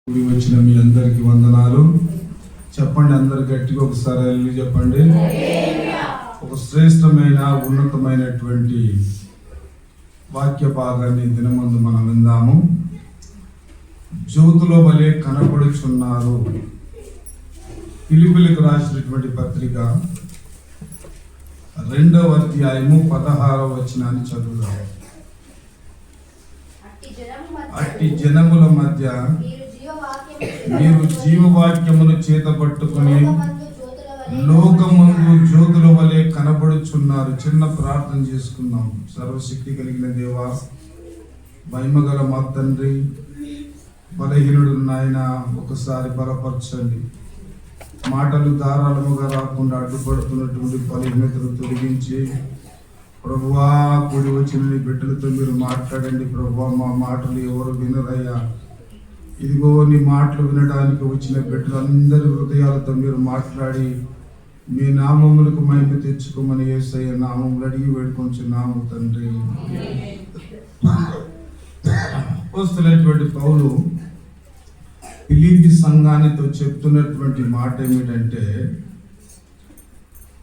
కూడి వచ్చిన మీ అందరికి వందనాలు. చెప్పండి, అందరు గట్టిగా ఒకసారి వెళ్ళి చెప్పండి. ఒక శ్రేష్టమైన ఉన్నతమైనటువంటి వాక్య భాగాన్ని దినమందు మనం విందాము. జ్యోతుల వలె కనబడుచున్నారు. ఫిలిప్పీయులకు రాసినటువంటి పత్రిక 2వ అధ్యాయము 16వ వచనాన్ని చదువుదాం. అట్టి జనముల మధ్య మీరు జీవవాక్యమును చేతపట్టుకుని లోకమందు జ్యోతుల వలె కనబడుచున్నారు. చిన్న ప్రార్థన చేసుకుందాం. సర్వశక్తి కలిగిన దేవా, మహిమగల మా తండ్రి, బలహీనుడు నాయన, ఒకసారి బలపరచండి. మాటలు ధారాళముగా రాకుండా అడ్డుపడుతున్నటువంటి బలహీనతను తొలగించి ప్రభువా, కూడి వచ్చిన నీ బిడ్డలతో మీరు మాట్లాడండి. ప్రభువా, మా మాటలు ఎవరు వినరయ్యా. ఇదిగో నీ మాటలు వినడానికి వచ్చిన బిడ్డలందరి హృదయాలతో మీరు మాట్లాడి మీ నామములకు మహిమ తెచ్చుకోమని యేసయ్య నామములు అడిగి వేడుకొంచున్నాము తండ్రి. అపోస్తలుడైనటువంటి పౌలు ఫిలిప్పీ సంఘానితో చెప్తున్నటువంటి మాట ఏమిటంటే,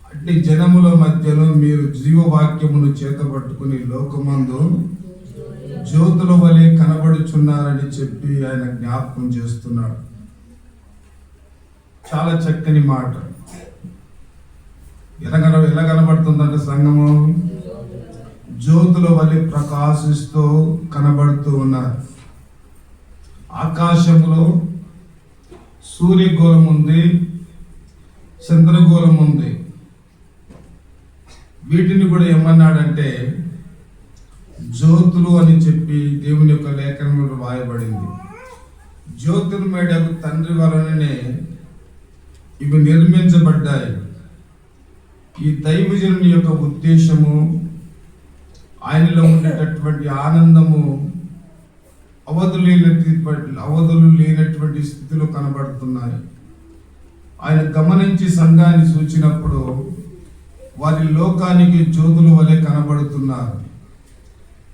అట్టి జనముల మధ్యలో మీరు జీవవాక్యమును చేతపట్టుకుని లోకమందు జ్యోతుల వలె కనబడుచున్నారని చెప్పి ఆయన జ్ఞాపకం చేస్తున్నాడు. చాలా చక్కని మాట. ఎలా కనబడుతుందంటే సంఘము జ్యోతుల వలె ప్రకాశిస్తూ కనబడుతూ ఉన్నారు. ఆకాశంలో సూర్యగోళం ఉంది, చంద్రగోళం ఉంది. వీటిని కూడా ఏమన్నాడంటే జ్యోతులు అని చెప్పి దేవుని యొక్క లేఖనంలో రాయబడింది. జ్యోతిర్మయుడగు తండ్రి వలననే ఇవి నిర్మించబడ్డాయి. ఈ దైవజనుని యొక్క ఉద్దేశము, ఆయనలో ఉండేటటువంటి ఆనందము అవధులు లేనటువంటి స్థితిలో కనబడుతున్నాయి. ఆయన గమనించి సంఘాన్ని సూచినప్పుడు వారి లోకానికి జ్యోతుల వలె కనబడుతున్నారు.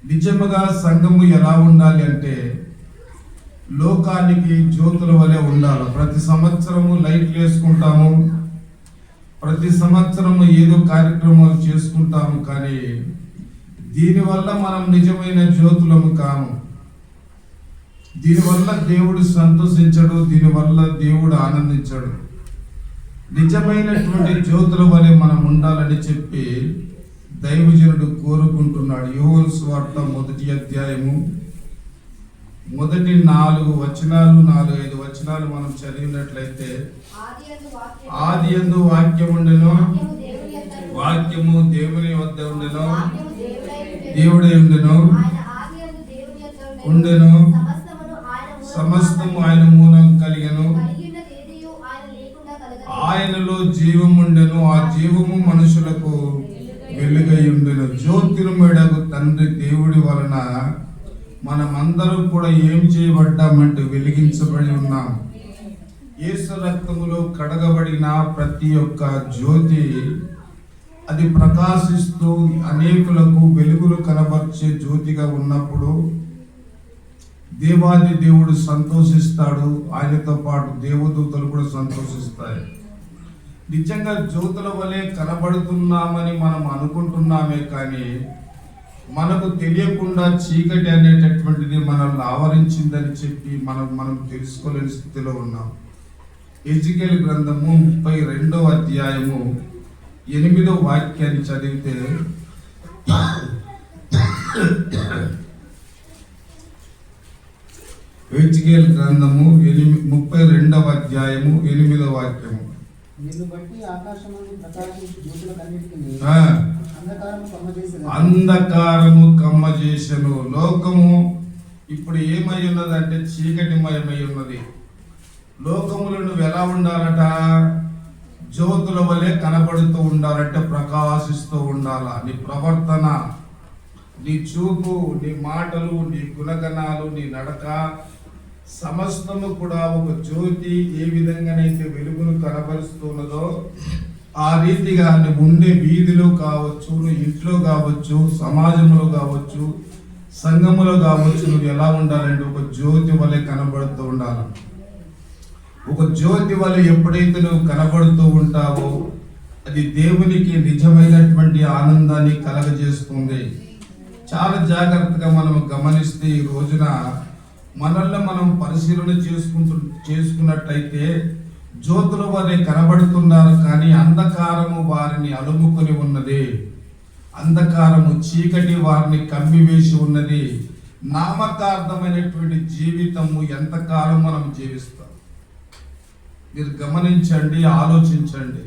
నిజముగా సంఘము ఎలా ఉండాలి అంటే లోకానికి జ్యోతుల వలె ఉండాలి. ప్రతి సంవత్సరము లైట్లు వేసుకుంటాము, ప్రతి సంవత్సరము ఏదో కార్యక్రమాలు చేసుకుంటాము, కానీ దీనివల్ల మనం నిజమైన జ్యోతులము కాము. దీనివల్ల దేవుడు సంతోషించడు, దీనివల్ల దేవుడు ఆనందించడు. నిజమైనటువంటి జ్యోతుల వలె మనం ఉండాలని చెప్పి దైవజనుడు కోరుకుంటున్నాడు. యోహాను సువార్త 1వ అధ్యాయము మొదటి 4 వచనాలు 4-5 వచనాలు మనం చదివినట్లయితే, ఆదియందు వాక్యం ఉండెను, వాక్యము దేవుని వద్ద ఉండెను, దేవుడే ఉండెను, సమస్తము ఆయన మూలం కలిగెను, ఆయనలో జీవము ఉండెను, ఆ జీవము మనుషులకు వెలుగై ఉండెను. జ్యోతిర్మయుడగు తండ్రి దేవుడి వలన మనమందరూ కూడా ఏం చేయబడ్డామంటే వెలిగించబడి ఉన్నాం. యేసు రక్తములో కడగబడిన ప్రతి ఒక్క జ్యోతి అది ప్రకాశిస్తూ అనేకులకు వెలుగులు కనబర్చే జ్యోతిగా ఉన్నప్పుడు దేవాది దేవుడు సంతోషిస్తాడు. ఆయనతో పాటు దేవదూతలు కూడా సంతోషిస్తాయి. నిజంగా జ్యోతుల వలె కనబడుతున్నామని మనం అనుకుంటున్నామే, కానీ మనకు తెలియకుండా చీకటి అనేటటువంటిది మనల్ని ఆవరించిందని చెప్పి మనం తెలుసుకోలేని స్థితిలో ఉన్నాం. ఎజికేలు గ్రంథము 32వ అధ్యాయము 8వ వాక్యాన్ని చదివితే, ఎజికేలు గ్రంథము 32వ అధ్యాయము 8వ వాక్యము, అంధకారము కమ్మజేసెను. లోకము ఇప్పుడు ఏమై ఉన్నదంటే చీకటిమయమై ఉన్నది. లోకములో నువ్వు ఎలా ఉండాలట? జ్యోతుల వలె కనబడుతూ ఉండాలంటే ప్రకాశిస్తూ ఉండాలా. నీ ప్రవర్తన, నీ చూపు, నీ మాటలు, నీ గుణగణాలు, నీ నడక సమస్తము కూడా ఒక జ్యోతి ఏ విధంగానైతే వెలుగును కనబరుస్తున్నదో ఆ రీతిగా నువ్వు ఉండే వీధిలో కావచ్చు, నువ్వు ఇంట్లో కావచ్చు, సమాజంలో కావచ్చు, సంఘములో కావచ్చు, నువ్వు ఎలా ఉండాలంటే ఒక జ్యోతి వలె కనబడుతూ ఉండాలి. ఒక జ్యోతి వల్ల ఎప్పుడైతే నువ్వు కనబడుతూ ఉంటావో అది దేవునికి నిజమైనటువంటి ఆనందాన్ని కలగజేస్తుంది. చాలా జాగ్రత్తగా మనం గమనిస్తే ఈ రోజున మనల్ని మనం పరిశీలన చేసుకున్నట్టయితే జ్యోతుల వారే కనబడుతున్నారు, కానీ అంధకారము వారిని అలుముకొని ఉన్నది. అంధకారము చీకటి వారిని కమ్మివేసి ఉన్నది. నామకార్థమైనటువంటి జీవితము ఎంతకాలం మనం జీవిస్తాం? మీరు గమనించండి, ఆలోచించండి.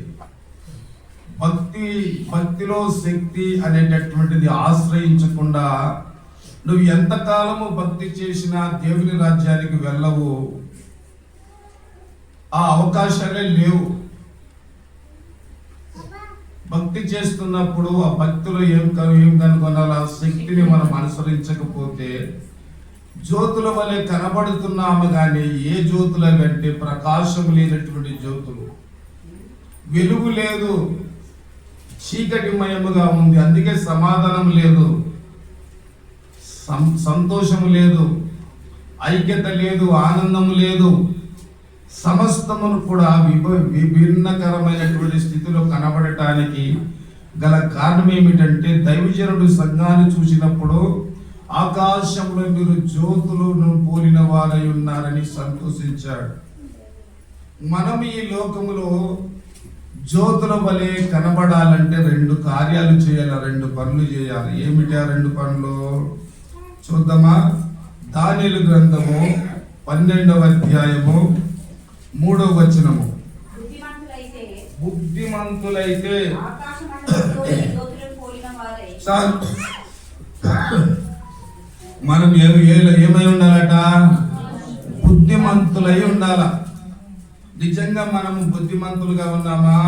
భక్తిలో శక్తి అనేటటువంటిది ఆశ్రయించకుండా నువ్వు ఎంతకాలము భక్తి చేసినా దేవుని రాజ్యానికి వెళ్ళవు. ఆ అవకాశాలే లేవు. భక్తి చేస్తున్నప్పుడు ఆ భక్తిలో ఏం కనుగొనాలి? ఆ శక్తిని మనం అనుసరించకపోతే జ్యోతుల వలె కనబడుతున్నాము, కానీ ఏ జ్యోతుల కంటే ప్రకాశం లేనటువంటి జ్యోతులు. వెలుగు లేదు, చీకటిమయముగా ఉంది. అందుకే సమాధానం లేదు, సంతోషము లేదు, ఐక్యత లేదు, ఆనందము లేదు. సమస్తమును కూడా విభిన్నకరమైనటువంటి స్థితిలో కనబడటానికి గల కారణం ఏమిటంటే దైవజనుడు సంఘాన్ని చూసినప్పుడు ఆకాశంలో మీరు జ్యోతులను పోలిన వారై ఉన్నారని సంతోషించాడు. మనం ఈ లోకములో జ్యోతుల వలె కనబడాలంటే 2 కార్యాలు చేయాలి, 2 పనులు చేయాలి. ఏమిటి ఆ 2 పనులు? చూద్దామా? దానియేలు గ్రంథము 12వ అధ్యాయము 3వ వచనము. బుద్ధిమంతులైతే మనం ఏమై ఉండాలట? బుద్ధిమంతులై ఉండాల. నిజంగా మనము బుద్ధిమంతులుగా ఉన్నామా?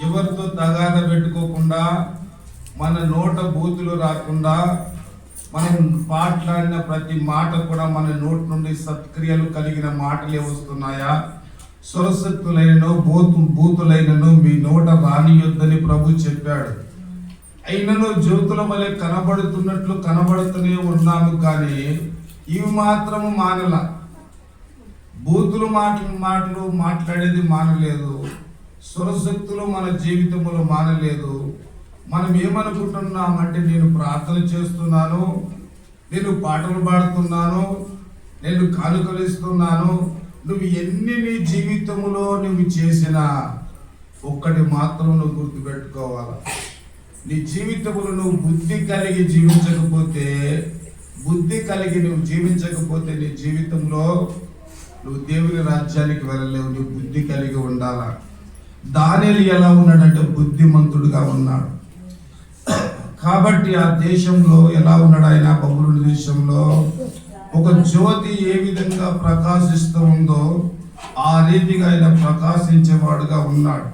ఎవరితో తగాద పెట్టుకోకుండా, మన నోట బూతులు రాకుండా, మనం మాట్లాడిన ప్రతి మాట కూడా మన నోటి నుండి సత్క్రియలు కలిగిన మాటలే వస్తున్నాయా? స్వరశక్తులైనను బూతులైనను మీ నోట రానియొద్దని ప్రభు చెప్పాడు. అయినను జ్యోతుల వలె కనబడుతున్నట్లు కనబడుతూనే ఉన్నాము, కానీ ఇవి మాత్రము మానల. బూతులు మాటలు మాట్లాడేది మానలేదు. స్వరశక్తులు మన జీవితంలో మానలేదు. మనం ఏమనుకుంటున్నామంటే నేను ప్రార్థన చేస్తున్నాను, నేను పాటలు పాడుతున్నాను, నేను కానుకలు ఇస్తున్నాను. నువ్వు ఎన్ని నీ జీవితంలో నువ్వు చేసినా ఒక్కటి మాత్రం నువ్వు గుర్తుపెట్టుకోవాలి. నీ జీవితంలో నువ్వు బుద్ధి కలిగి జీవించకపోతే నీ జీవితంలో నువ్వు దేవుని రాజ్యానికి వెళ్ళలేవు. నువ్వు బుద్ధి కలిగి ఉండాలా. దానియేలు ఎలా ఉన్నాడంటే బుద్ధిమంతుడుగా ఉన్నాడు. కాబట్టి ఆ దేశంలో ఎలా ఉన్నాడు ఆయన? బబులోను దేశంలో ఒక జ్యోతి ఏ విధంగా ప్రకాశిస్తూ ఉందో ఆ రీతిగా ఆయన ప్రకాశించేవాడుగా ఉన్నాడు.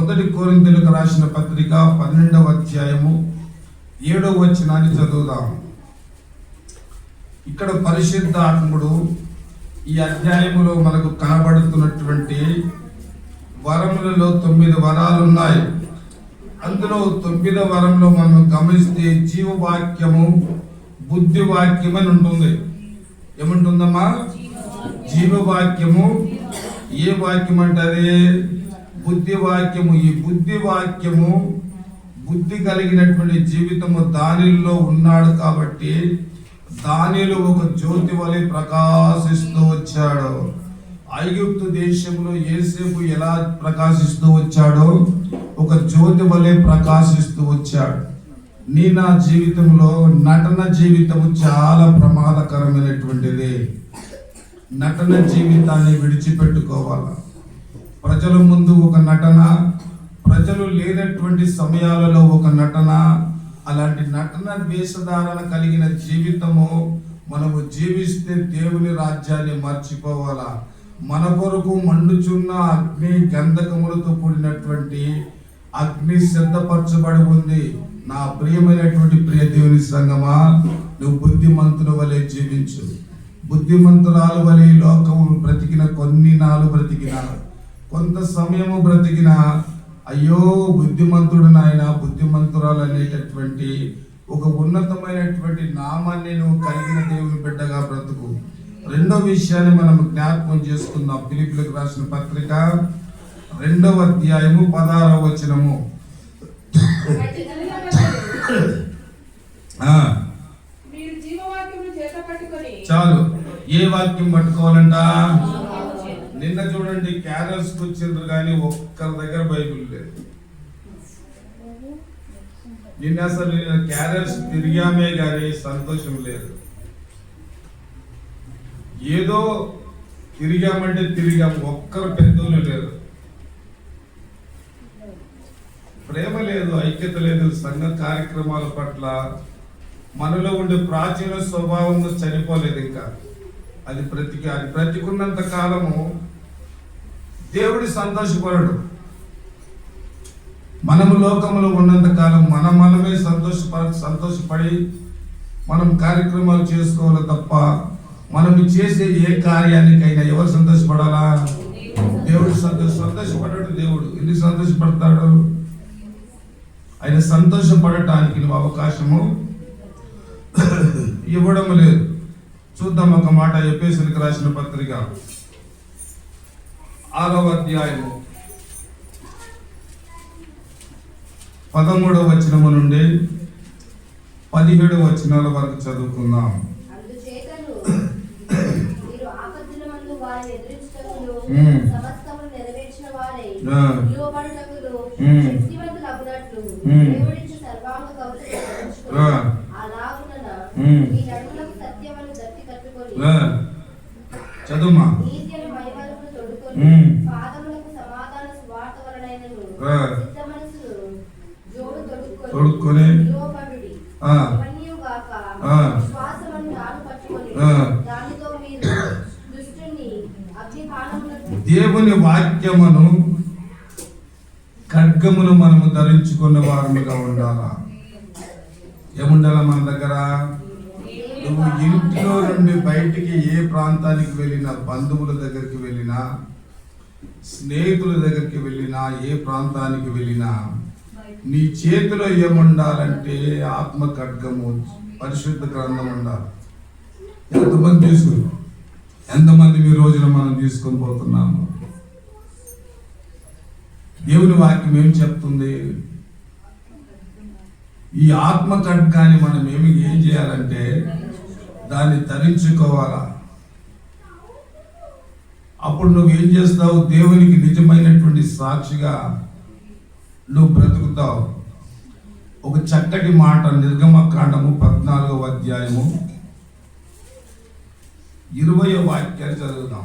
1 కొరింథీయులకు రాసిన పత్రిక 12వ అధ్యాయము 7వ వచనాన్ని చదువుదాం. ఇక్కడ పరిశుద్ధాత్ముడు ఈ అధ్యాయములో మనకు కనబడుతున్నటువంటి వరములలో 9 వరాలు ఉన్నాయి. అందులో 9వ వరంలో మనం గమనిస్తే జీవవాక్యము, బుద్ధి వాక్యం అని ఉంటుంది. ఏముంటుందమ్మా? జీవవాక్యము. ఏ వాక్యం అంటది? బుద్ధి వాక్యము. ఈ బుద్ధి వాక్యము, బుద్ధి కలిగినటువంటి జీవితము దానిలో ఉన్నాడు. కాబట్టి దానిలో ఒక జ్యోతి వలె ప్రకాశిస్తూ వచ్చాడు. ఐగుప్తు దేశంలో యోసేపు ఎలా ప్రకాశిస్తూ వచ్చాడో ఒక జ్యోతి వలె ప్రకాశిస్తూ వచ్చాడు. నా జీవితంలో నటన జీవితము చాలా ప్రమాదకరమైనటువంటిది. నటన జీవితాన్ని విడిచిపెట్టుకోవాలి. ప్రజల ముందు ఒక నటన, ప్రజలు లేనటువంటి సమయాలలో ఒక నటన. అలాంటి నటన వేషధారణ కలిగిన జీవితము మనము జీవిస్తే దేవుని రాజ్యాన్ని మర్చిపోవాలా. మన కొరకు మండుచున్న అగ్ని గంధకములతో కూడినటువంటి అగ్ని సిద్ధపరచబడి ఉంది. నా ప్రియమైనటువంటి ప్రియ దేవుని సంగమా, నువ్వు బుద్ధిమంతుల వలె జీవించు. బుద్ధిమంతురాలు వలె లోకము బ్రతికిన కొన్ని నాలు బ్రతికిన, కొంత సమయము బ్రతికిన, అయ్యో బుద్ధిమంతుడు నాయన, బుద్ధిమంతురాలు అనేటటువంటి ఒక ఉన్నతమైనటువంటి నామాన్ని నువ్వు కలిగిన దేవుని బిడ్డగా బ్రతుకు. రెండో విషయాన్ని మనం జ్ఞాపకం చేసుకుందాం. ఫిలిప్పీయులకు రాసిన పత్రిక 2వ అధ్యాయము 16వ వచనము. చాలు. ఏ వాక్యం పట్టుకోవాలంట? నిన్న చూడండి, క్యారల్స్ వచ్చిండ్రు కానీ ఒక్కరి దగ్గర బైబిల్ లేదు. నిన్న అసలు క్యారల్స్ తిరిగామే కానీ సంతోషం లేదు. ఏదో తిరిగామంటే తిరిగాం, ఒక్కరు పెద్దోళ్ళు లేరు, ప్రేమ లేదు, ఐక్యత లేదు. సంఘ కార్యక్రమాల పట్ల మనలో ఉండే ప్రాచీన స్వభావం చనిపోలేదు ఇంకా. అది బ్రతికున్నంత కాలము దేవుడి సంతోషపడడు. మనము లోకములో ఉన్నంత కాలం మనమే సంతోషపడి మనం కార్యక్రమాలు చేసుకోవాలి తప్ప, మనం చేసే ఏ కార్యానికైనా ఎవరు సంతోషపడాలా? దేవుడు సంతోషపడ్డాడు. దేవుడు ఎందుకు సంతోషపడతాడు? ఆయన సంతోషపడటానికి నువ్వు అవకాశము ఇవ్వడం లేదు. చూద్దాం ఒక మాట. ఎఫెసీయులకు రాసిన పత్రిక 6వ అధ్యాయము 13వ వచనము నుండి 17వ వచనాల వరకు చదువుకుందాం. చదువుమా. తొడుక్కొని దేవుని వాక్యమును ఖడ్గమును మనము ధరించుకున్న వారముగా ఉండాలా. ఏముండాలా మన దగ్గర? నువ్వు ఇంట్లో నుండి బయటికి ఏ ప్రాంతానికి వెళ్ళినా, బంధువుల దగ్గరికి వెళ్ళినా, స్నేహితుల దగ్గరికి వెళ్ళినా, ఏ ప్రాంతానికి వెళ్ళినా నీ చేతిలో ఏముండాలంటే ఆత్మ ఖడ్గము, పరిశుద్ధ గ్రంథం ఉండాలి. ఎంతమంది ఈ రోజున మనం తీసుకొని పోతున్నాము? దేవుని వాక్యం ఏం చెప్తుంది? ఈ ఆత్మ ఖడ్గాన్ని మనం ఏం చేయాలంటే దాన్ని ధరించుకోవాలా. అప్పుడు నువ్వేం చేస్తావు? దేవునికి నిజమైనటువంటి సాక్షిగా నువ్వు బ్రతుకుతావు. ఒక చక్కటి మాట నిర్గమకాండము 14వ అధ్యాయము 20వ వాక్యాన్ని చదువుదాం.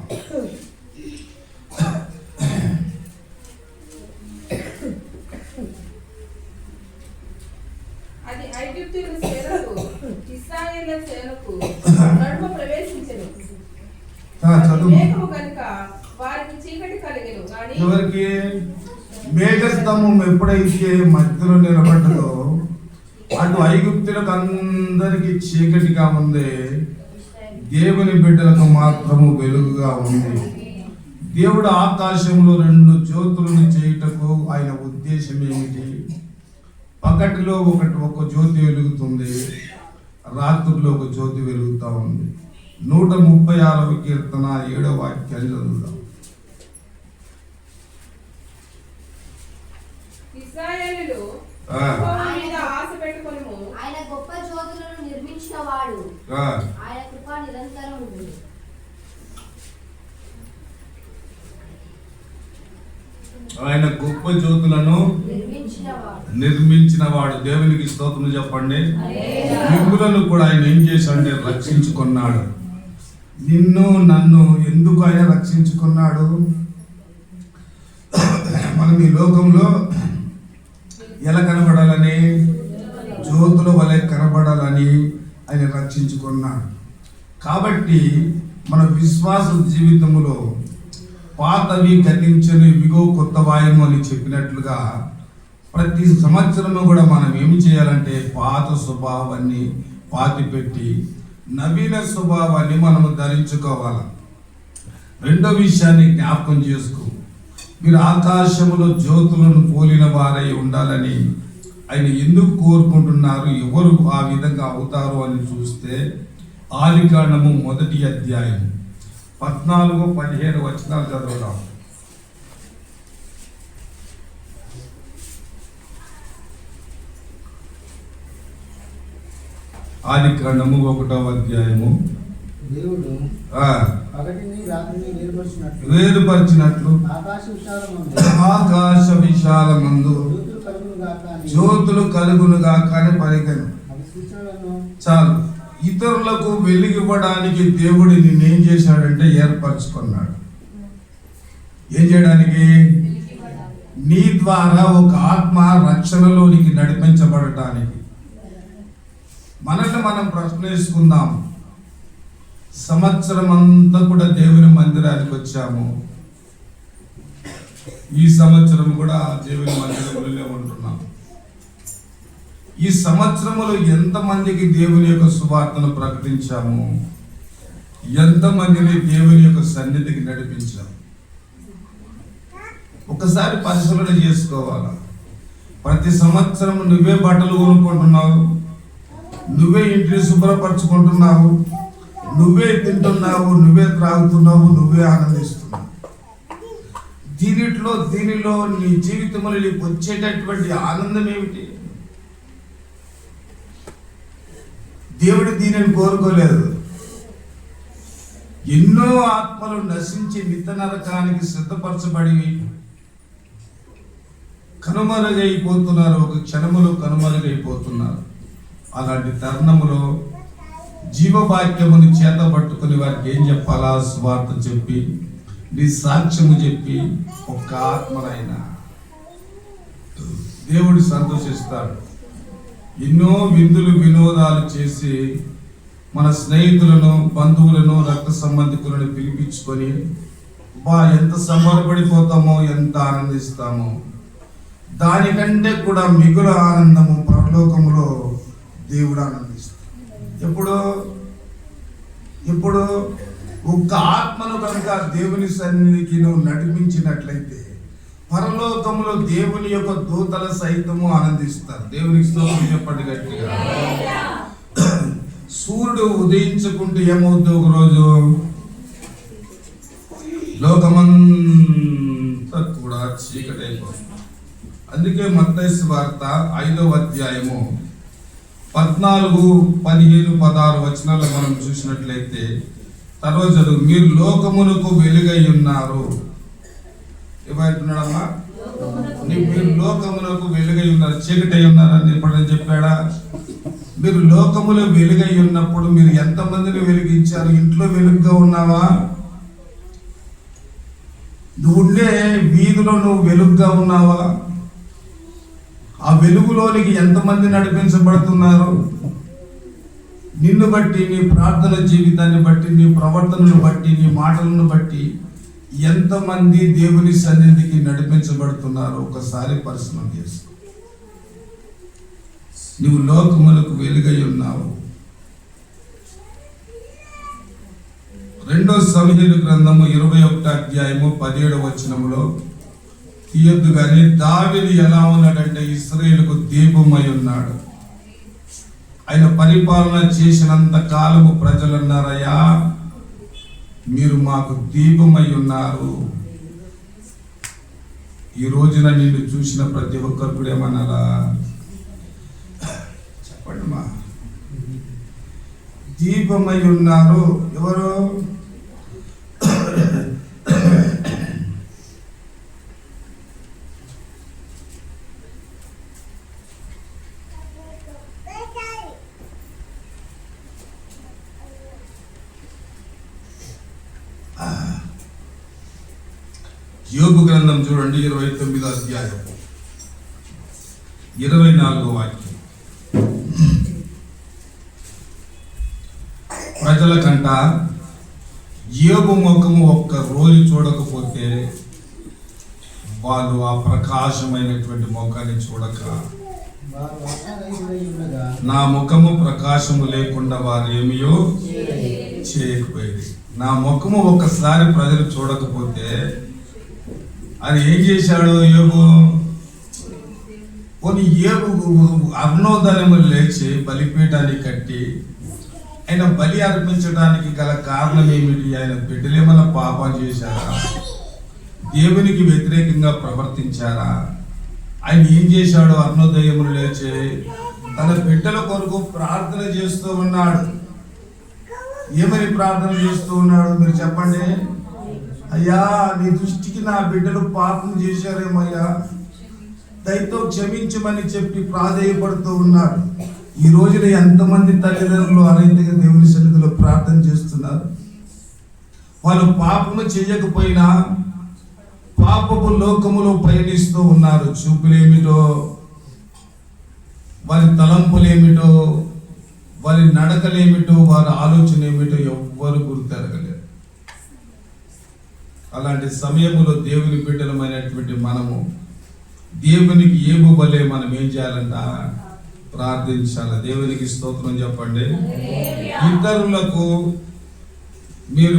అది ఐగుప్తీయుల సేనకు ఇశ్రాయేలు సేనకు నడుమ ప్రవేశించెను. మేఘము కనుక వారికి చీకటి కలిగెను. గాని ఎవరికి? మేఘస్తంభం ఎప్పుడైతే మధ్యలో నిలబడ్డదో అటు ఐగుప్తులకు అందరికి చీకటిగా ఉంది, దేవుని బిడ్డలకు మాత్రము వెలుగుగా ఉంది. దేవుడు ఆకాశంలో 2 జ్యోతులను చేయుటకు ఆయన ఉద్దేశం ఏమిటి? పగటిలో ఒక జ్యోతి వెలుగుతుంది, రాత్రిలో ఒక జ్యోతి వెలుగుతూ ఉంది. 136వ కీర్తన 7వ వాక్యాన్ని చదువుదాం. ఇశ్రాయేలీయులు ఆశ పెట్టుకొనుము. ఆయన గొప్ప జ్యోతులను నిర్మించినవాడు, ఆయన కృప నిరంతరం ఉంది. ఆయన గొప్ప జ్యోతులను నిర్మించిన వాడు. దేవునికి స్తోత్రం చెప్పండి. మిమ్ములను కూడా ఆయన ఏం చేశాడంటే రక్షించుకున్నాడు. నిన్ను నన్ను ఎందుకు ఆయన రక్షించుకున్నాడు? మనం ఈ లోకంలో ఎలా కనబడాలని? జ్యోతుల వలె కనబడాలని ఆయన రక్షించుకున్నాడు. కాబట్టి మన విశ్వాస జీవితంలో పాతవి గతించని ఇవిగో కొత్త వాయుము అని చెప్పినట్లుగా ప్రతి సంవత్సరము కూడా మనం ఏమి చేయాలంటే పాత స్వభావాన్ని పాతిపెట్టి నవీన స్వభావాన్ని మనము ధరించుకోవాలి. రెండో విషయాన్ని జ్ఞాపకం చేసుకో. మీరు ఆకాశములో జ్యోతులను పోలిన వారై ఉండాలని ఆయన ఎందుకు కోరుకుంటున్నారు? ఎవరు ఆ విధంగా అవుతారు అని చూస్తే ఆదికాండము 1వ అధ్యాయం 14-15 వచనాలు చదువుదాం. ఆదికాండము 1వ అధ్యాయము. దేవుడు పగటిని రాత్రిని వేరుపరిచినట్లు ఆకాశ విశాలమందు జ్యోతులు కలుగునుగా కానీ పరిగెను. చాలు. ఇతరులకు వెలుగివ్వడానికి దేవుడు నిన్నేం చేశాడంటే ఏర్పరచుకున్నాడు. ఏం చేయడానికి? నీ ద్వారా ఒక ఆత్మ రక్షణలోనికి నడిపించబడటానికి. మనల్ని మనం ప్రశ్న వేసుకుందాం. సంవత్సరం అంతా కూడా దేవుని మందిరానికి వచ్చాము. ఈ సంవత్సరం కూడా దేవుని మందిరంలోనే ఉంటున్నాం. ఈ సంవత్సరములో ఎంతమందికి దేవుని యొక్క సువార్తను ప్రకటించాము? ఎంతమందిని దేవుని యొక్క సన్నిధికి నడిపించాము? ఒకసారి పరిశీలన చేసుకోవాలా. ప్రతి సంవత్సరం నువ్వే బట్టలు కొనుక్కుంటున్నావు, నువ్వే ఇంటిని శుభ్రపరచుకుంటున్నావు, నువ్వే తింటున్నావు, నువ్వే త్రాగుతున్నావు, నువ్వే ఆనందిస్తున్నావు. దీనిలో నీ జీవితంలో నీకు వచ్చేటటువంటి ఆనందం ఏమిటి? దేవుడు దీనిని కోరుకోలేదు. ఎన్నో ఆత్మలు నశించి నిత్య నరకానికి సిద్ధపరచబడి కనుమరుగైపోతున్నారు. ఒక క్షణములో కనుమరుగైపోతున్నారు. అలాంటి తరుణములో జీవవాక్యమును చేత పట్టుకుని వారికి ఏం చెప్పాలా? సువార్త చెప్పి, నీ సాక్ష్యము చెప్పి, ఒక్క ఆత్మనైనా దేవుడు సంతోషిస్తాడు. ఎన్నో విందులు వినోదాలు చేసి మన స్నేహితులను, బంధువులను, రక్త సంబంధికులను పిలిపించుకొని ఎంత సంబరపడిపోతామో, ఎంత ఆనందిస్తామో. దానికంటే కూడా మిగులు ఆనందము పరలోకములో దేవుడు ఆనందిస్తాడు. ఎప్పుడు ఒక్క ఆత్మను కనుక దేవుని సన్నిధికి నువ్వు నడిపించినట్లయితే పరలోకములో దేవుని యొక్క దూతల సైతము ఆనందిస్తారు. దేవునికి స్తోత్రం చెప్పండి గట్టిగా. సూర్యుడు ఉదయించుకుంటూ ఏమవుతుంది? ఒక రోజు లోకమంతా కూడా చీకటి అయిపోతుంది. అందుకే మత్తయి సువార్త 5వ అధ్యాయము 14, 15, 16 వచనాల్లో మనం చూసినట్లయితే తర్వాత చదువు. మీరు లోకమునకు వెలుగై ఉన్నారు. ఏమంటున్నాడమ్మా? మీరు లోకమునకు వెలుగై ఉన్నారు. చీకటి అయి ఉన్నారని ఎప్పుడైనా చెప్పాడా? మీరు లోకములో వెలుగై ఉన్నప్పుడు మీరు ఎంతమందిని వెలిగించారు? ఇంట్లో వెలుగుగా ఉన్నావా? నువ్వు ఉండే వీధిలో నువ్వు వెలుగుగా ఉన్నావా? ఆ వెలుగులోనికి ఎంతమంది నడిపించబడుతున్నారు? నిన్ను బట్టి, నీ ప్రార్థన జీవితాన్ని బట్టి, నీ ప్రవర్తనను బట్టి, నీ మాటలను బట్టి ఎంతమంది దేవుని సన్నిధికి నడిపించబడుతున్నారు? ఒకసారి పరిశీలన చేసుకో. నువ్వు లోకములకు వెలుగై ఉన్నావు. 2వ సమూయేలు గ్రంథము 21వ అధ్యాయము 17వ వచనములో తీయొద్దు కానీ దావీదు ఎలా ఉన్నాడంటే ఇశ్రాయేలుకు దీపమై ఉన్నాడు. ఆయన పరిపాలన చేసినంత కాలము ప్రజలు అన్నారయ్యా, మీరు మాకు దీపమై ఉన్నారు. ఈ రోజున నిన్ను చూసిన ప్రతి ఒక్కరు కూడా ఏమన్నారా? చెప్పండి మా. దీపమై ఉన్నారు. ఎవరు? యోబు గ్రంథం చూడండి 29వ అధ్యాయం 24వ వాక్యం. ప్రజల కంట యోబు ముఖము ఒక్క రోజు చూడకపోతే వాళ్ళు ఆ ప్రకాశమైనటువంటి ముఖాన్ని చూడక, నా ముఖము ప్రకాశము లేకుండా వారు ఏమియో చేయకపోయేది. నా ముఖము ఒక్కసారి ప్రజలు చూడకపోతే అది ఏం చేశాడు యోబు? పోనీ యోబు అరుణోదయము లేచి బలిపీఠాన్ని కట్టి ఆయన బలి అర్పించడానికి గల కారణం ఏమిటి? ఆయన బిడ్డలేమన్నా పాపం చేశారా? దేవునికి వ్యతిరేకంగా ప్రవర్తించారా? ఆయన ఏం చేశాడు? అరుణోదయములు లేచి తన బిడ్డల కొరకు ప్రార్థన చేస్తూ ఉన్నాడు. ఏమని ప్రార్థన చేస్తూ ఉన్నాడు మీరు చెప్పండి? అయ్యా, నీ దృష్టికి నా బిడ్డలు పాపం చేశారేమయ్యా, దయతో క్షమించమని చెప్పి ప్రాధేయపడుతూ ఉన్నాడు. ఈ రోజున ఎంతమంది తల్లిదండ్రులు అరైతుగా దేవుని సన్నిధిలో ప్రార్థన చేస్తున్నారు? వాళ్ళు పాపము చేయకపోయినా పాపపు లోకములో పయనిస్తూ ఉన్నారు. చూపులేమిటో, వారి తలంపులేమిటో, వారి నడకలేమిటో, వారి ఆలోచన ఏమిటో ఎవ్వరు గుర్తెరగలేరు. అలాంటి సమయంలో దేవుని బిడ్డలమైనటువంటి మనము దేవునికి ఏమో వలె మనం ఏం చేయాలంట? ప్రార్థించాలి. దేవునికి స్తోత్రం చెప్పండి. ఇతరులకు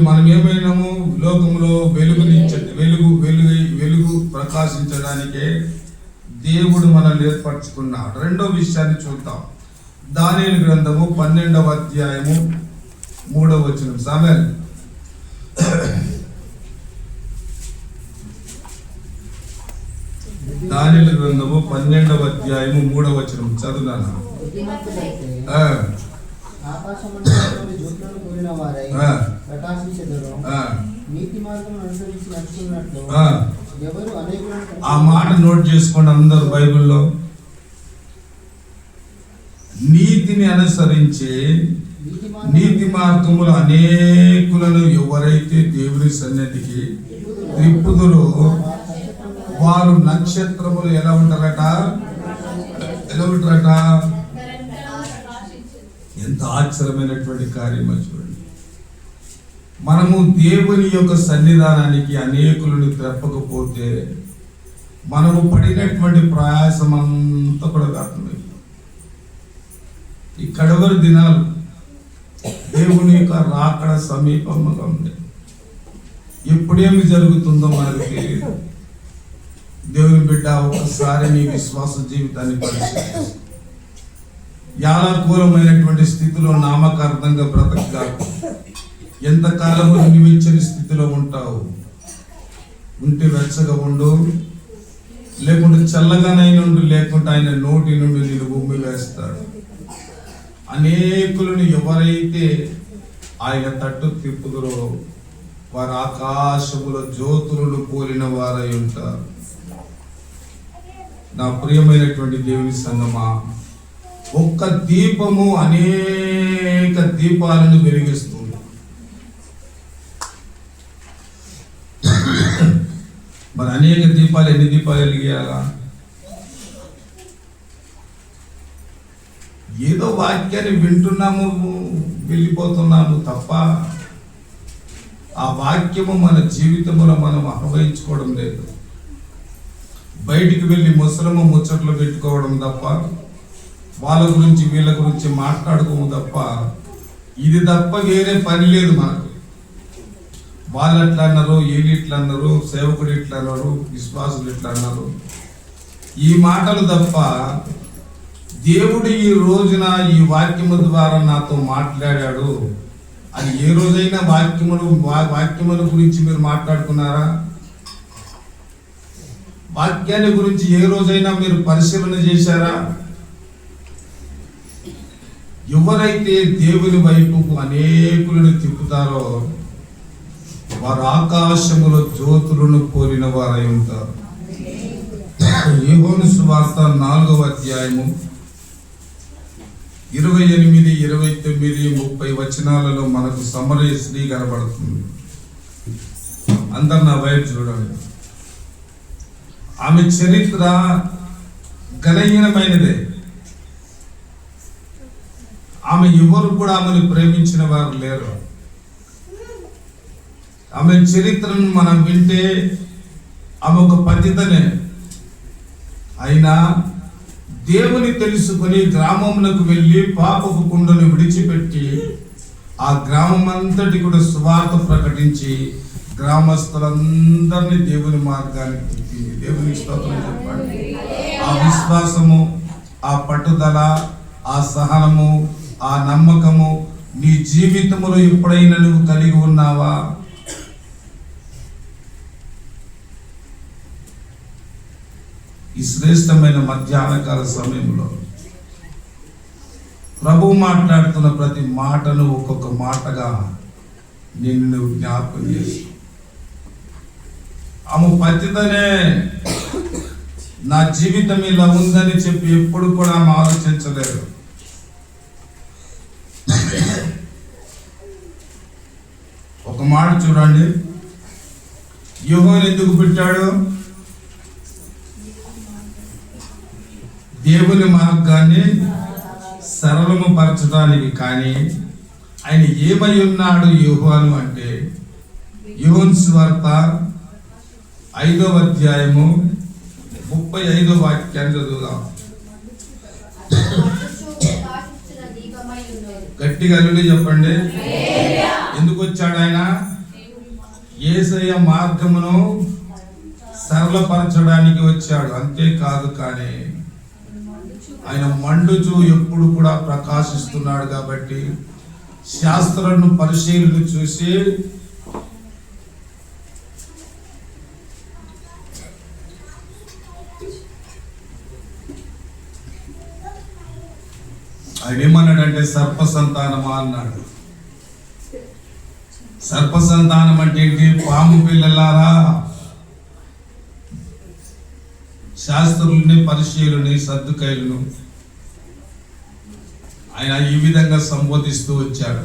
మనం ఏమైనాము? లోకంలో వెలుగు ప్రకాశించడానికే దేవుడు మనల్ని ఏర్పరచుకున్నాడు. రెండో విషయాన్ని చూద్దాం. దానియేలు గ్రంథము 12వ అధ్యాయము 3వ వచనం. సామెల్ దానియేలు గ్రంథము 12వ అధ్యాయము 3వ వచనం చదువునాను. బుద్ధిమంతులైతే ఆ, ఆకాశమండలంలోని జ్యోతులను కూడిన వారై ఆ, ప్రకాశించెదరు. ఆ, నీతి మార్గమును అనుసరించి నడుచుకున్నట్లు ఆ. ఎవరు అనేకులను ఆ మాట నోట్ చేసుకోండి అందరు బైబిల్లో. నీతిని అనుసరించి నీతి మార్గములు అనేకులను ఎవరైతే దేవుని సన్నిధికి త్రిప్పుదురో వారు నక్షత్రములు ఎలా ఉంటారట? ఎంత ఆశ్చర్యమైనటువంటి కార్యమో చూడండి. మనము దేవుని యొక్క సన్నిధానానికి అనేకులను తెప్పకపోతే మనము పడినటువంటి ప్రయాసం అంతా కూడా వ్యర్థమైంది. ఈ కడవరి దినాలు దేవుని యొక్క రాకడ సమీపంగా ఉంది. ఎప్పుడేమి జరుగుతుందో మనకు తెలియదు. దేవుని బిడ్డ, ఒకసారి నీ విశ్వాస జీవితాన్ని పరిశీలించు. యాలకూలమైనటువంటి స్థితిలో నామకార్థంగా బ్రతకగాకు. ఎంతకాలము నిలివించని స్థితిలో ఉంటావు. ఉంటే వెచ్చగా ఉండు, లేకుంటే చల్లగానైనా ఉండు, లేకుంటే ఆయన నోటి నుండి నేను ఉమ్మి వేస్తాడు. అనేకులను ఎవరైతే ఆయన తట్టు తిప్పుదురో వారు ఆకాశములో జ్యోతులను పోలిన వారై ఉంటారు. నా ప్రియమైనటువంటి దేవుని సంగమా, ఒక్క దీపము అనేక దీపాలను వెలిగిస్తుంది. మరి అనేక దీపాలు ఎన్ని దీపాలు వెలిగియాలా? ఏదో వాక్యాన్ని వింటున్నాము, వెళ్ళిపోతున్నాము తప్ప ఆ వాక్యము మన జీవితంలో మనం అనుభవించుకోవడం లేదు. బయటికి వెళ్ళి ముసలము ముచ్చట్లు పెట్టుకోవడం తప్ప, వాళ్ళ గురించి వీళ్ళ గురించి మాట్లాడుకోము తప్ప, ఇది తప్ప వేరే పని లేదు మనకు. వాళ్ళు ఎట్లా అన్నారు, వీళ్ళు ఇట్లా అన్నారు, సేవకుడు ఇట్లా అన్నారు, విశ్వాసులు ఇట్లా అన్నారు, ఈ మాటలు తప్ప దేవుడు ఈ రోజున ఈ వాక్యము ద్వారా నాతో మాట్లాడాడు అని ఏ రోజైనా వాక్యముల గురించి మీరు మాట్లాడుకున్నారా? వాక్యాన్ని గురించి ఏ రోజైనా మీరు పరిశీలన చేశారా? ఎవరైతే దేవుని వైపుకు అనేకులను తిప్పుతారో వారు ఆకాశములో జ్యోతులను పోలిన వారై ఉంటారు. యోహాను సువార్త 4వ అధ్యాయము 28, 29, 30 వచనాలలో మనకు సమరయ స్త్రీ కనబడుతుంది. అందరు నా వైపు చూడండి. ఆమె చరిత్ర ఘనహీనమైనదే. ఆమె ఎవరు కూడా ఆమెను ప్రేమించిన వారు లేరు. ఆమె చరిత్రను మనం వింటే ఆమె ఒక పతితనే అయినా దేవుని తెలుసుకొని గ్రామమునకు వెళ్ళి పాపపు కుండను విడిచిపెట్టి ఆ గ్రామం అంతటి కూడా సువార్త ప్రకటించి గ్రామస్తులందరినీ దేవుని మార్గానికి తిప్పింది. దేవుని స్తోత్రం చెప్పండి. ఆ విశ్వాసము, ఆ పట్టుదల, ఆ సహనము, ఆ నమ్మకము నీ జీవితంలో ఎప్పుడైనా నువ్వు కలిగి ఉన్నావా? ఈ శ్రేష్టమైన మధ్యాహ్నకాల సమయంలో ప్రభు మాట్లాడుతున్న ప్రతి మాటను ఒక్కొక్క మాటగా నేను నువ్వు జ్ఞాపకం చేసి, ఆమె పతితనే నా జీవితం ఇలా ఉందని చెప్పి ఎప్పుడు కూడా ఆమె ఆలోచించలేదు. ఒక మాట చూడండి, యెహోవాను ఎందుకు పెట్టాడు? దేవుని మార్గాన్ని సరళము పరచడానికి. కానీ ఆయన ఏమై ఉన్నాడు యెహోవాను అంటే, యోహాను సువార్త 5వ అధ్యాయము 35వ వాక్యాన్ని చదువుదాం. గట్టిగా అల్లుడు చెప్పండి. ఎందుకు వచ్చాడు ఆయన? యేసయ్య మార్గమును సరళపరచడానికి వచ్చాడు. అంతేకాదు, కానీ ఆయన మండుచు ఎప్పుడు కూడా ప్రకాశిస్తున్నాడు. కాబట్టి శాస్త్రాలను పరిశీలన చూసి ఆయన ఏమన్నాడంటే, సర్ప సంతానమా అన్నాడు. సర్ప సంతానం అంటే ఏంటి? పాము పిల్లలారా, శాస్త్రుల్ని పరిశీలుని సద్దుకైలను ఆయన ఈ విధంగా సంబోధిస్తూ వచ్చాడు.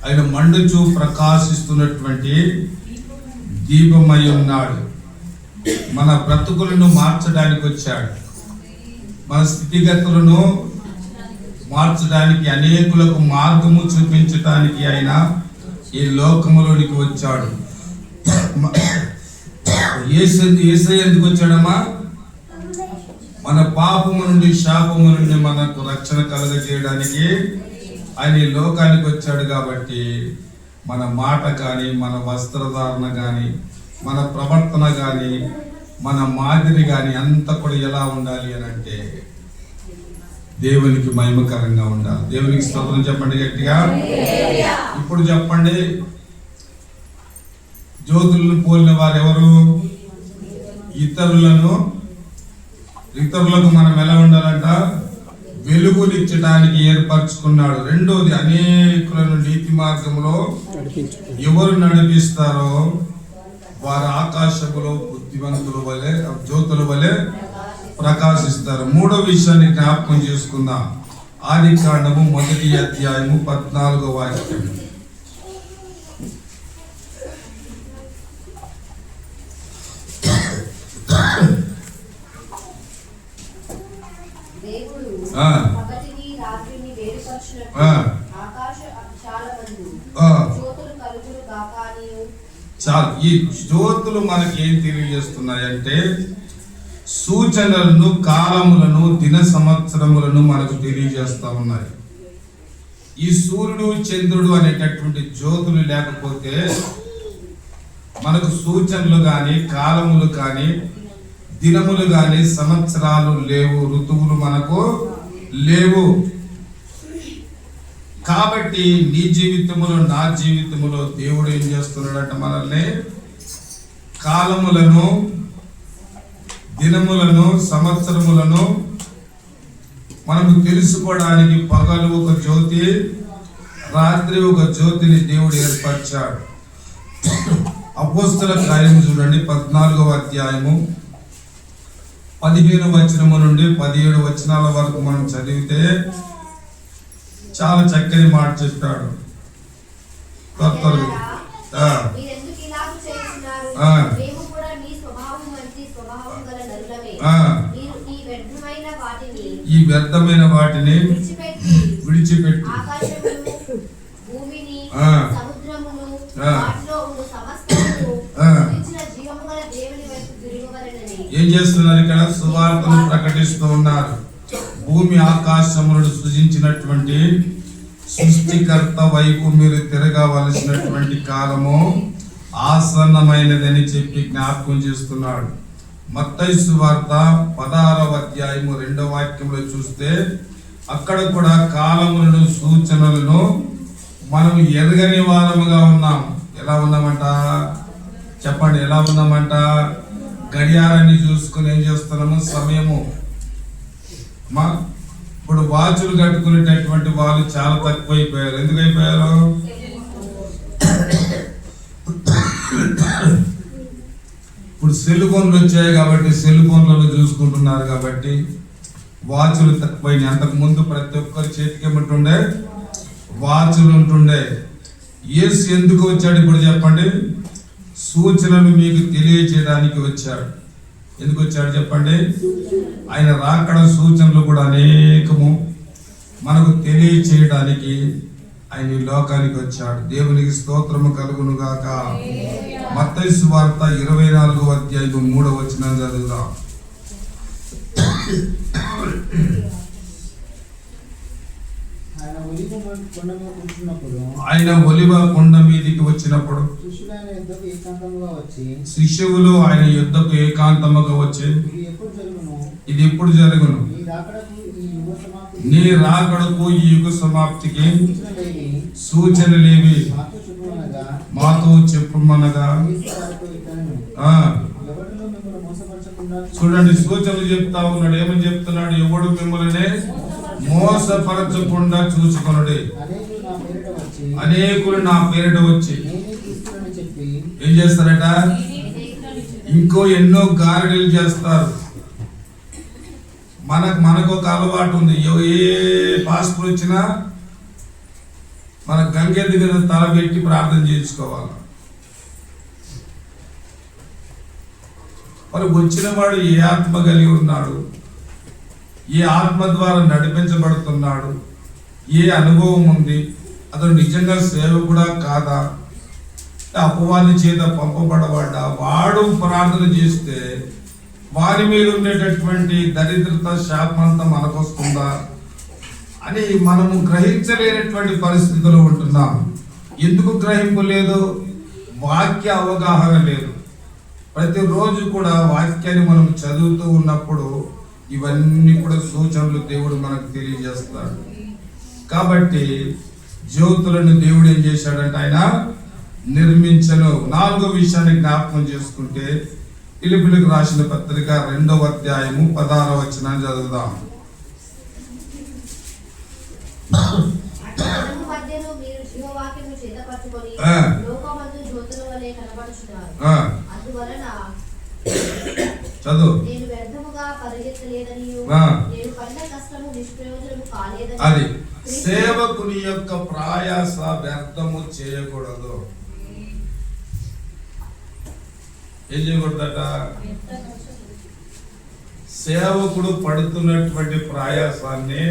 ఆయన మండుచు ప్రకాశిస్తున్నటువంటి దీపమై ఉన్నాడు. మన బ్రతుకులను మార్చడానికి వచ్చాడు. మన స్థితిగతులను మార్చడానికి, అనేకులకు మార్గము చూపించడానికి ఆయన ఈ లోకములోనికి వచ్చాడు. యేసయ్య ఎందుకు వచ్చాడమ్మా? మన పాపము నుండి, శాపము నుండి మనకు రక్షణ కలుగజేయడానికి ఆయన ఈ లోకానికి వచ్చాడు. కాబట్టి మన మాట కానీ, మన వస్త్రధారణ కానీ, మన ప్రవర్తన కానీ, మన మాదిరి కానీ అంతా కూడా ఎలా ఉండాలి అని అంటే దేవునికి మహిమకరంగా ఉండాలి. దేవునికి స్తోత్రం చెప్పండి గట్టిగా. ఇప్పుడు చెప్పండి, జ్యోతులను పోలిన వారు ఎవరు? ఇతరులకు మనం ఎలా ఉండాలంట? వెలుగునిచ్చడానికి ఏర్పరచుకున్నాడు. రెండోది, అనేకులను నీతి మార్గంలో ఎవరు నడిపిస్తారో వారు ఆకాశములో బుద్ధివంతుల వలె, జ్యోతుల వలె ప్రకాశిస్తారు. మూడో విషయాన్ని జ్ఞాపకం చేసుకుందాం. ఆదికాండము 1వ అధ్యాయము 14వ వాక్యం. పగటిని రాత్రిని వేరుపరచినట్టు ఆకాశ విశాలమందు జ్యోతులు కలుగును గాక అనియు. చాలు. ఈ జ్యోతులు మనకి ఏం తెలియజేస్తున్నాయంటే, సూచనలను, కాలములను, దిన సంవత్సరములను మనకు తెలియజేస్తా ఉన్నాయి. ఈ సూర్యుడు, చంద్రుడు అనేటటువంటి జ్యోతులు లేకపోతే మనకు సూచనలు కానీ, కాలములు కానీ, దినములు కానీ, సంవత్సరాలు లేవు, ఋతువులు మనకు లేవు. కాబట్టి నీ జీవితంలో, నా జీవితంలో దేవుడు ఏం చేస్తున్నాడంటే, మనల్ని కాలములను, దినములను, సంవత్సరములను మనకు తెలుసుకోవడానికి పగలు ఒక జ్యోతి, రాత్రి ఒక జ్యోతిని దేవుడు ఏర్పరిచాడు. అపోస్తల కార్యము చూడండి, 14వ అధ్యాయము 15వ వచనము నుండి 17 వచనాల వరకు మనం చదివితే చాలా చక్కని మాట చెప్పాడు. ఈ వ్యర్థమైన వాటిని విడిచిపెట్టి ఏం చేస్తున్నారు? ఇక్కడ సువార్తను ప్రకటిస్తూ ఉన్నారు. భూమి ఆకాశములను సృజించినటువంటి సృష్టికర్త వైపు మీరు తిరగవలసినటువంటి కాలము ఆసన్నమైనదని చెప్పి జ్ఞాపకం చేస్తున్నాడు. మత్తయి సువార్త 16వ అధ్యాయము 2వ వాక్యంలో చూస్తే అక్కడ కూడా కాలములను, సూచనలను మనం ఎరగని వారముగా ఉన్నాం. ఎలా ఉన్నామంట చెప్పండి, ఎలా ఉన్నామంట? గడియారాన్ని చూసుకుని ఏం చేస్తున్నాము? సమయము. ఇప్పుడు వాచులు కట్టుకునేటటువంటి వాళ్ళు చాలా తక్కువైపోయారు. ఎందుకు అయిపోయారు? ఇప్పుడు సెల్ ఫోన్లు వచ్చాయి కాబట్టి సెల్ ఫోన్లలో చూసుకుంటున్నారు కాబట్టి వాచులు తక్కువైనాయి. అంతకు ముందు ప్రతి ఒక్కరి చేతికి ఏమంటుండే? వాచులు ఉంటుండే. యేసు ఎందుకు వచ్చాడు ఇప్పుడు చెప్పండి? సూచనలు మీకు తెలియజేయడానికి వచ్చాడు. ఎందుకు వచ్చాడు చెప్పండి? ఆయన రాకడ సూచనలు కూడా అనేకము మనకు తెలియచేయడానికి ఆయన ఈ లోకానికి వచ్చాడు. దేవునికి స్తోత్రము కలుగును గాక. మత్తయి సువార్త 24వ అధ్యాయం 3వ వచనం చదువుదాం. ఆయన ఒలివ కొండ మీదికి వచ్చినప్పుడు శిష్యులు ఆయన యుద్ధకు ఏకాంతముగా వచ్చి, ఇది ఎప్పుడు జరుగును? నీ రాకడకు ఈ యుగ సమాప్తికి సూచనలేవి మాతో చెప్పుమనగా. చూడండి, సూచనలు చెప్తా ఉన్నాడు. ఏమని చెప్తున్నాడు? ఎవడు మిమ్మల్ని మోసపరచకుండా చూసుకొనుడి. అనేకులు నా పేరిట వచ్చి ఏం చేస్తారట? ఇంకో ఎన్నో గారడీలు చేస్తారు. మనకు ఒక అలవాటు ఉంది. ఏ పాస్టర్ వచ్చినా మన గంగెద్దు మీద తల పెట్టి ప్రార్థన చేసుకోవాలి. మరి వచ్చిన వాడు ఏ ఆత్మ కలిగి ఉన్నాడు? ఏ ఆత్మ ద్వారా నడిపించబడుతున్నాడు? ఏ అనుభవం ఉంది? అతను నిజంగా సేవకుడా కాదా? అపవాది చేత పంపబడబడ్డా? వాడు ప్రార్థన చేస్తే వారి మీద ఉండేటటువంటి దరిద్రత శాపమంతా మనకు వస్తుందా అని మనము గ్రహించలేనటువంటి పరిస్థితిలో ఉంటున్నాం. ఎందుకు గ్రహింపు లేదు? వాక్య అవగాహన లేదు. ప్రతిరోజు కూడా వాక్యాన్ని మనం చదువుతూ ఉన్నప్పుడు ఇవన్నీ కూడా సూచనలు దేవుడు మనకు తెలియజేస్తాడు. కాబట్టి జ్యోతులను దేవుడు ఏం చేశాడంటే ఆయన నిర్మించను. 4వ విషయాన్ని జ్ఞాపకం చేసుకుంటే ఫిలిప్పీయులకు రాసిన పత్రిక 2వ అధ్యాయము 16వ వచనాన్ని చదువుదాం. చదువు. అది సేవకుని యొక్క ప్రయాస వ్యర్థము చేయకూడదు. ఏం చేయకూడదట? సేవకుడు పడుతున్నటువంటి ప్రయాసాన్ని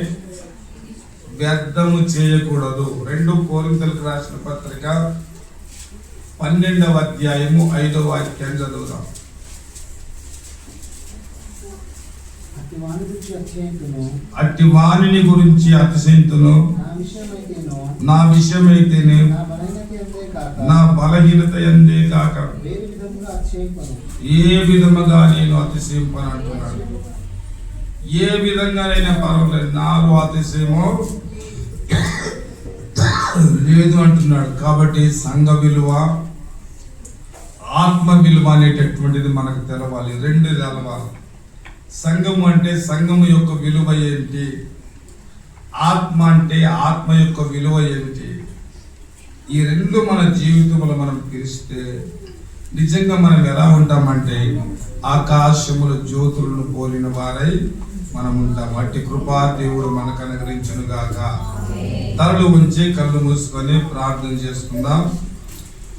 వ్యర్థము చేయకూడదు. 2 కొరింథీయులకు రాసిన పత్రిక 12వ అధ్యాయము 5వ వాక్యాన్ని చదువుదాం. అట్టి వాణిని గురించి అతిశయింతును, నా విషయమైతేనే నా బలహీనత ఎందే కాక ఏ విధముగా నేను అతిశయింపను అంటున్నాడు. ఏ విధంగానైనా పర్వాలేదు, నాలో అతిశయమో లేదు అంటున్నాడు. కాబట్టి సంఘ విలువ, ఆత్మ విలువ అనేటటువంటిది మనకు తెలవాలి. 2 తెలవాలి. సంఘము అంటే సంఘము యొక్క విలువ ఏంటి? ఆత్మ అంటే ఆత్మ యొక్క విలువ ఏంటి? ఈ 2 మన జీవితంలో మనం తెలిస్తే నిజంగా మనం ఎలా ఉంటామంటే ఆకాశముల జ్యోతులను పోలిన వారై మనం ఉంటాం. అట్టి కృపా దేవుడు మనకు అనుగ్రహించును గాక. తలలు ఉంచి కళ్ళు మూసుకొని ప్రార్థన చేసుకుందాం.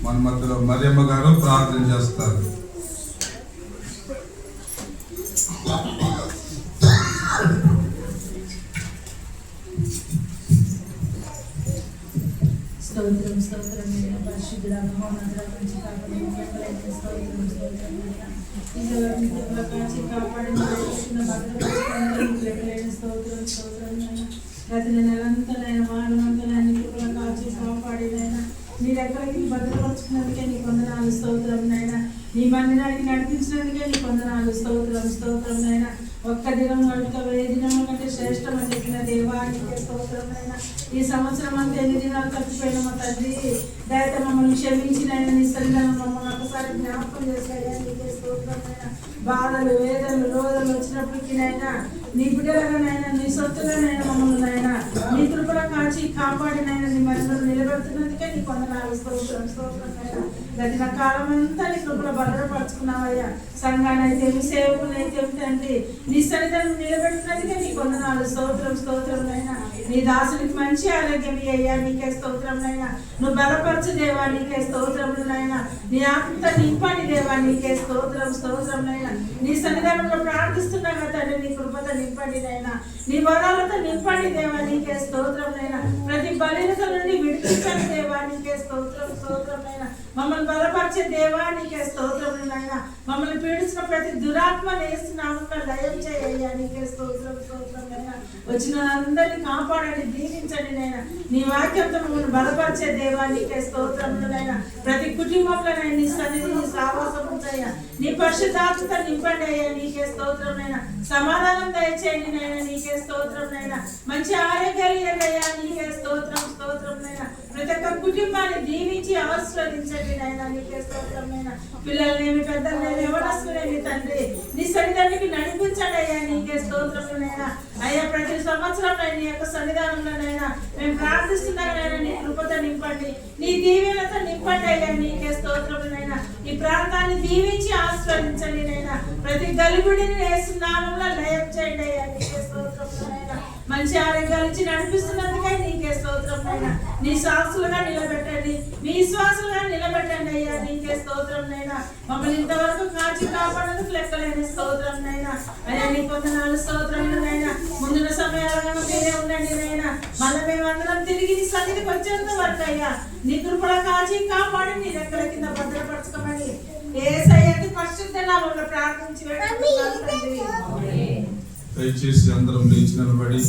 మన మధ్యలో మరియమ్మ గారు ప్రార్థన చేస్తారు. స్తోత్రం స్తోత్రం పరిశుద్ధుడా మహోన్నతుడా మంచి కాపాడి స్తోత్రం స్తోత్రం ఇందులో కాచి కాపాడి భద్రపరిచిన స్తోత్రం స్తోత్రం ప్రతి నెలంతనైనా వాడమంతనైనా కృపల కాచి కాపాడినైనా నీ దగ్గరికి భద్రపరుచుకున్నందుకే నీ వందనాలు స్తోత్రం నైనా. నీ మందిరానికి నడిపించినందుకే నీ వందనాలు స్తోత్రం స్తోత్రం నైనా. ఒక్క దినం కనుక 1000 దినముల కంటే శ్రేష్టమని చెప్పిన దేవా నీకే స్తోత్రమైన ఈ సంవత్సరం అంతా ఎన్ని దినాలు తప్పిపోయిన మా తండ్రి దయతో మమ్మల్ని క్షమించిన నీ సన్నిధానం మమ్మల్ని ఒకసారి జ్ఞాపకం చేశాయా నీకే స్తోత్రమైన బాధలు వేదనలు రోదనలు వచ్చినప్పటికీ నాయన నీ బిడ్డలనైనా నీ సొత్తులనైనా మమ్మల్ని నాయన నీ కృపలో కాచి కాపాడినైనా నీ మధ్యలో నిలబెడుతున్నందుకే నీ వందనాలు స్తోత్రమైన గడిచిన కాలం అంతా నీ కృపలో భద్రపరుచుకున్నావయ్యా సంఘానైతే మీ సేవకునైతే తండ్రి నీ సన్నిధానం నిలబెడుతున్నందుకే నీ వందనాలు స్తోత్రమైనా నీ దాసునికి మంచి ఆరోగ్యం అయ్యా నీకే స్తోత్రమైనా నువ్వు బలపరచు దేవా నీకే స్తోత్రములైనా నీ ఆత్మతో నింపని దేవా నీకే స్తోత్రమైనా నీ సన్నిధానంలో ప్రార్థిస్తున్నాగా తండ్రి నీ కృపతో నింపండి నైనా నీ వరాలతో నింపండి దేవా నీకే స్తోత్రమైనా ప్రతి బలిత నుండి విడిపించండి దేవా నీకే స్తోత్రమైనా మమ్మల్ని బలపరిచే దేవా నీకే స్తోత్రములైనా మమ్మల్ని పీడించిన ప్రతి దురాత్మ నేస్తున్నాము లయం చేయ్యా నీకే స్తోత్రమైనా వచ్చిన అందరినీ కాపాడండి దీవించండి నైనా నీ వాక్యంతో మమ్మల్ని బలపరిచే దేవా నీకే స్తోత్రములైనా ప్రతి కుటుంబంలో నీ సన్నిధి నీ సావాసం ఉంచయ్యా నీ పరిశుద్ధాత్మతో నింపండి అయ్యా నీకే స్తోత్రమైనా సమాధానం దయచేయండి నైనా నీకే స్తోత్రమైనా మంచి ఆరోగ్యాలు అయ్యా నీకే స్తోత్రమైనా ప్రతి ఒక్క కుటుంబాన్ని దీవించి ఆశీర్వదించండి నైనా నీకే స్తోత్రమైనా పిల్లలనేమి పెద్దలనేమి ఎవరొస్తున్నాయి తండ్రి నీ సన్నిధానికి నడిపించండి అయ్యా నీకే స్తోత్రమైనా అయ్యా ప్రతి సంవత్సరం నీ యొక్క సన్నిధానంలోనైనా మేము ప్రార్థిస్తున్నానైనా నీ కృపతో నింపండి నీ దీవెనతో నింపండి అయ్యా నీకే స్తోత్రమైనా ఈ ప్రాంతాన్ని దీవించి ఆశీర్వదించండి నైనా ప్రతి గలిబిడిని వేస్తున్నాములో లయం చేయండి అయ్యా నీకే స్తోత్రమైనా మంచి ఆరోగ్యాలు ఇచ్చి నడిపిస్తున్నందుకే నీకే స్తోత్రమైనా నీ సాక్షులుగా నిలబెట్టండి మీ విశ్వాసులుగా నిలబెట్టండి అయ్యా నీకే స్తోత్రమైనా మమ్మల్ని ఇంతవరకు కాచి కాపాడేందుకు లెక్కలేని స్తోత్రమైనా అయ్యా నీ వందనాలు స్తోత్రమైనా ముందున్న సమయాలను మీరే ఉండండి నైనా మళ్ళీ మేమందరం తిరిగి నీ సన్నిధికి వచ్చేంత వరకు అయ్యా నీ కృపలో కాచి కాపాడి నీ రెక్కల కింద భద్రపరచుకోమని యేసయ్యకి పరిశుద్ధ నామములో ప్రార్థించి వేడుకుంటున్నాను తండ్రి. దయచేసి అందరం లేచి నిలబడి